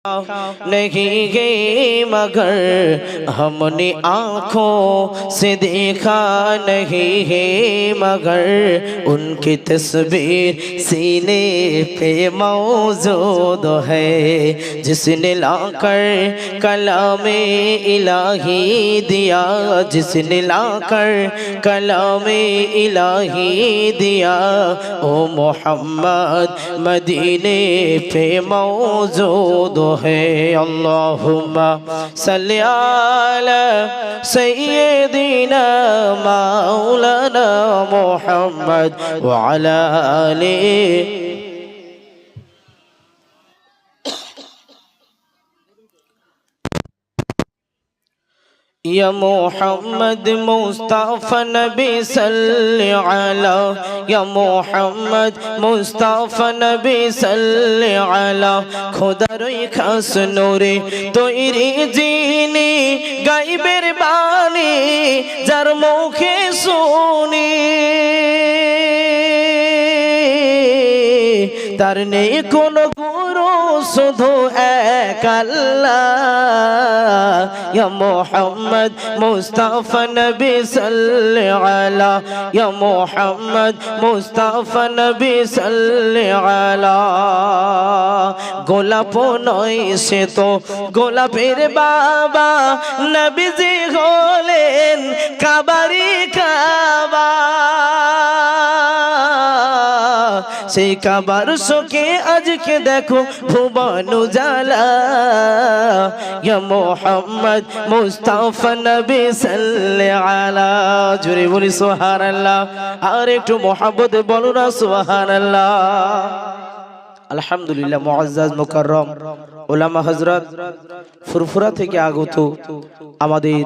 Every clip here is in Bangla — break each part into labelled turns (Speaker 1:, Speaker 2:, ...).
Speaker 1: नहीं है मगर हमने आँखों से देखा नहीं है मगर उनकी तस्वीर सीने पे मौजूद है जिसने लाकर कलामे इलाही दिया जिसने लाकर कलामे इलाही दिया ओ मोहम्मद मदीने पे मौजूद है। अल्लाहुम्मा सल्ली अला सय्यिदिना मौलाना मुहम्मद व अला आलिहि या मोहम्मद मुस्तफा नबी सल्ली अला या मोहम्मद मुस्तफा नबी सल्ली अला खुदार खास नूरे तैरी जिनी गाइबेर बानी जार मुखे सुनी तार नेই কোনো গুরু শুধু এক আল্লাহ ইয়া মুহাম্মদ মুস্তাফা নবী সাল্লি আলা ইয়া মুহাম্মদ মুস্তাফা নবী সাল্লি আলা গোলাপ নয় সে তো গোলাপের বাবা নবীজি হলেন কাবারি কাবা সেই কাবার শোকে আজকে দেখো ভুবন উজালা ইয়া মুহাম্মদ মুস্তাফা নবী সাল্লি আলা জোরে বলি সুবহানাল্লাহ আর একটু মহব্বতে বলো না সুবহানাল্লাহ। আলহামদুলিল্লাহ মুআজ্জাজ মুকাররম উলামা হযরত ফুরফুরা থেকে আগত আমাদের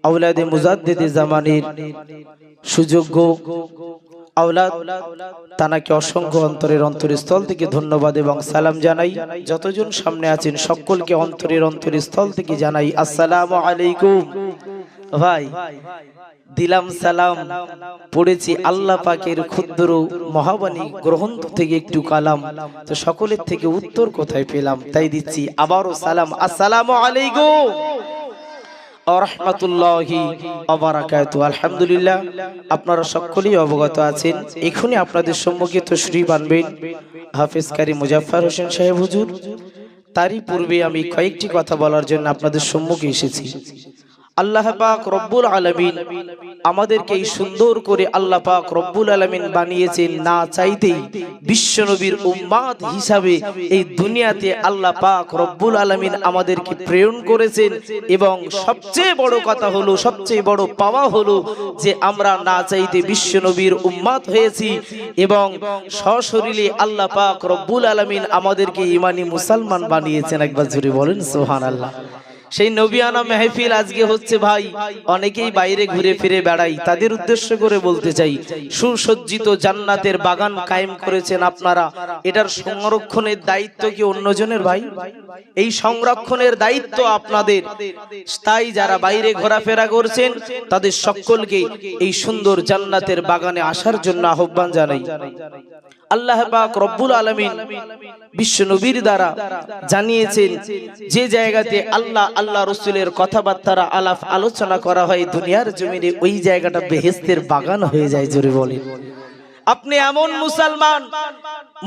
Speaker 1: আওলাদে মুজাদ্দিদে জামানের সুযোগ্য আওলাদ তানাকে অসংখ্য অন্তরের অন্তরস্থল থেকে ধন্যবাদ এবং সালাম জানাই। যতজন সামনে আছেন সকলকে অন্তরের অন্তরস্থল থেকে জানাই আসসালামু আলাইকুম। ভাই দিলাম সালাম, পড়েছি আল্লাহ পাকের ক্ষুদ্র মহাবাণী গ্রন্থ থেকে একটু কালাম, তো সকলের থেকে উত্তর কোথায় পেলাম তাই দিচ্ছি আবারও সালাম। আসসালামু আলাইকুম রাহমাতুল্লাহি ওয়া বারাকাতুহু। আলহামদুলিল্লাহ আপনারা সকলেই অবগত আছেন, এখনই আপনাদের সম্মুখে তাশরীফ আনবেন হাফেজ কারি মুজাফফর হোসেন সাহেব হুজুর। তারই পূর্বে আমি কয়েকটি কথা বলার জন্য আপনাদের সম্মুখে এসেছি। আল্লাহ পাক রব্বুল আলামিন আমাদেরকে এই সুন্দর করে আল্লাহ পাক রব্বুল আলামিন বানিয়েছেন না চাইতেই বিশ্বনবীর উম্মাত হিসাবে এই দুনিয়াতে আল্লাহ পাক রব্বুল আলামিন আমাদেরকে প্রেরণ করেছেন। এবং সবচেয়ে বড় কথা হলো, সবচেয়ে বড় পাওয়া হলো যে আমরা না চাইতে বিশ্বনবীর উম্মাত হয়েছি এবং সশরীরে আল্লাহ পাক রব্বুল আলামিন আমাদেরকে ঈমানি মুসলমান বানিয়েছেন। একবার জোরে বলেন সুবহানাল্লাহ। সেই নবিয়ানা মেহফিল আজকে হচ্ছে ভাই, অনেকেই বাইরে ঘুরে ফিরে বেড়াই, তাদের উদ্দেশ্য করে বলতে চাই সুসজ্জিত জান্নাতের বাগান কায়েম করেছেন আপনারা, এটার সংরক্ষণের দায়িত্ব কি অন্যজনের ভাই? এই সংরক্ষণের দায়িত্ব আপনাদের। তাই যারা বাইরে ঘোরাফেরা করছেন তাদের সকলকে এই সুন্দর জান্নাতের বাগানে আসার জন্য আহ্বান জানাই। আল্লাহ পাক রব্বুল আলামিন বিশ্ব নবীর দ্বারা জানিয়েছেন যে জায়গাতে আল্লাহ আল্লাহ রাসূলের কথাবার্তা আলাপ আলোচনা করা হয় দুনিয়ার জমিনে, ওই জায়গাটা বেহেশতের বাগান হয়ে যায়। জোরে বলেন। আপনি এমন মুসলমান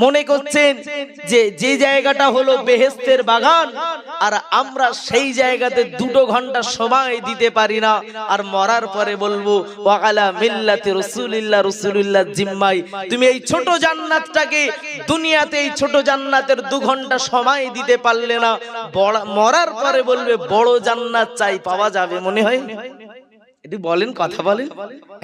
Speaker 1: মনে করছেন যে যে জায়গাটা হলো বেহেশতের বাগান, আর আমরা সেই জায়গাতে 2 ঘন্টা সময় দিতে পারি না, আর মরার পরে বলবো ওয়া আলা মিল্লাতি রাসূলিল্লাহ, রাসূলুল্লাহ জিম্মায় তুমি এই ছোট জান্নাতটাকে দুনিয়াতে এই ছোট জান্নাতের 2 ঘন্টা সময় দিতে পারলে না, মরার পরে বলবে বড় জান্নাত চাই, পাওয়া যাবে মনে হয়? এটি বলেন, কথা বলেন,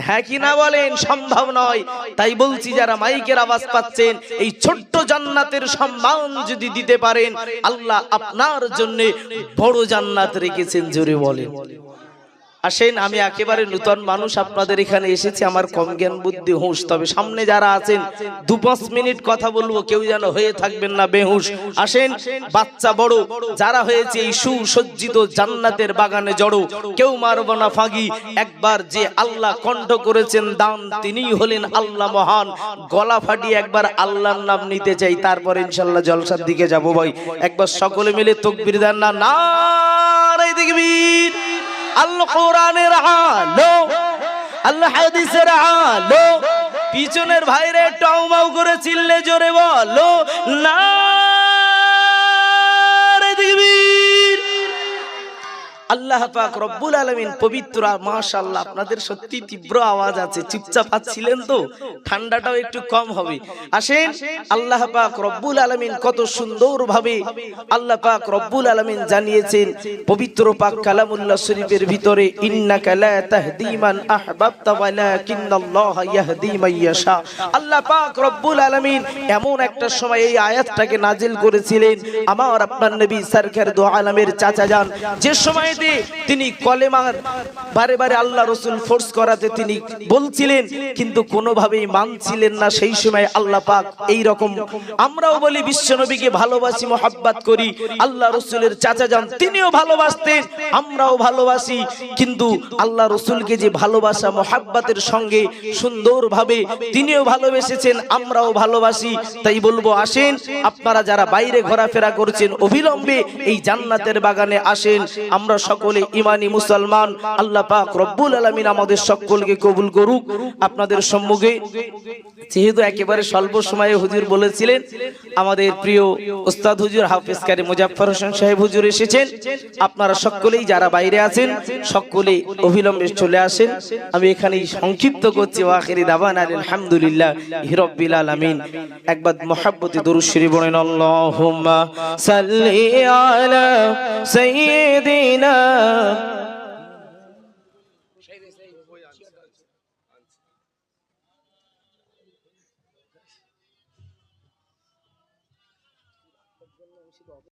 Speaker 1: হ্যাঁ কি না বলেন? সম্ভব নয়। তাই বলছি যারা মাইকের আওয়াজ পাচ্ছেন, এই ছোট্ট জান্নাতের সম্মান যদি দিতে পারেন, আল্লাহ আপনার জন্য বড় জান্নাত রেখেছেন। জোরে বলেন আসেন, আমি একেবারে নূতন মানুষ, আপনাদের এখানে এসেছি, আমার কম জ্ঞান বুদ্ধি হুঁশ, তবে সামনে যারা আছেন 2-5 মিনিট কথা বলবো, কেউ যেন হয়ে থাকবেন না বেহুশ। আসেন, বাচ্চা বড় যারা হয়েছে এই সুসজ্জিত জান্নাতের বাগানে জড়ো, কেউ মারব না ফাঁকি। একবার যে আল্লাহ কণ্ঠ করেছেন দান, তিনিই হলেন আল্লাহ মহান। গলা ফাটিয়ে একবার আল্লাহর নাম নিতে চাই, তারপর ইনশাআল্লাহ জলসার দিকে যাব। ভাই একবার সকলে মিলে তাকবীর দেন না, নারে তাকবীর। আল্লাহ কোরআনের আলো, আল্লাহ হাদিসের আলো, পিছনের ভাইরে টাউমাউ করে চিল্লে জোরে বলো নারে তাকবীর। আল্লাহ পাক রব্বুল আলামিন পবিত্র, মাশাআল্লাহ আপনাদের সত্যি তীব্র আওয়াজ আছে, চুপচাপ আছিলেন তো ঠান্ডাটাও একটু কম হবে। আসেন, আল্লাহ পাক রব্বুল আলামিন কত সুন্দরভাবে আল্লাহ পাক রব্বুল আলামিন জানিয়েছেন পবিত্র পাক কালামুল্লাহ শরীফের ভিতরে, ইন্নাকা লা তাহদি মান আহবাবতা ওয়ালাকিন্নাল্লাহা ইয়াহদি মান ইয়াশা। আল্লাহ পাক রব্বুল আলামিন এমন একটা সময় এই আয়াতটাকে নাজিল করেছিলেন, আমার আপনার নবী সরকার দু আলমের চাচা যান, যে সময় তিনি কলেমার বারে বারে আল্লাহ রসুল ফোর্স করাতে তিনি বলছিলেন, কিন্তু কোনোভাবেই মানছিলেন না। সেই সময় আল্লাহ পাক এই রকম, আমরাও বলি বিশ্ব নবীকে ভালোবাসি, মোহাব্বত করি, আল্লাহ রসুলের চাচা যান তিনিও ভালোবাসতেন, আমরাও ভালোবাসি, কিন্তু আল্লাহ রসুলকে যে ভালোবাসা মোহাব্বতের সঙ্গে সুন্দরভাবে তিনিও ভালোবেসেছেন, আমরাও ভালোবাসি। তাই বলবো, আসেন আপনারা যারা বাইরে ঘোরাফেরা করছেন, অবিলম্বে এই জান্নাতের বাগানে আসেন। আমরা সকলে ইমানি মুসলমান, আল্লাহ পাক রব্বুল আলামিন আমাদের সকলকে কবুল করুক। আপনাদের সম্মুখে যেহেতু একেবারে স্বল্প সময়ে হুজুর বলেছিলেন, আমাদের প্রিয় উস্তাদ হুজুর হাফেজ কারি মুজাফফর হোসেন সাহেব হুজুর এসেছেন, আপনারা সকলেই যারা বাইরে আছেন সকলে অবিলম্বে চলে আসেন। আমি এখানেই সংক্ষিপ্ত করছি, ওয়াখিরি দাওয়ানা আলহামদুলিল্লাহি রাব্বিল আলামিন। একবার মুহাব্বতে দরুদ শরীফ পড়েন, আল্লাহুম্মা সাল্লি আলা সাইয়্যিদিনা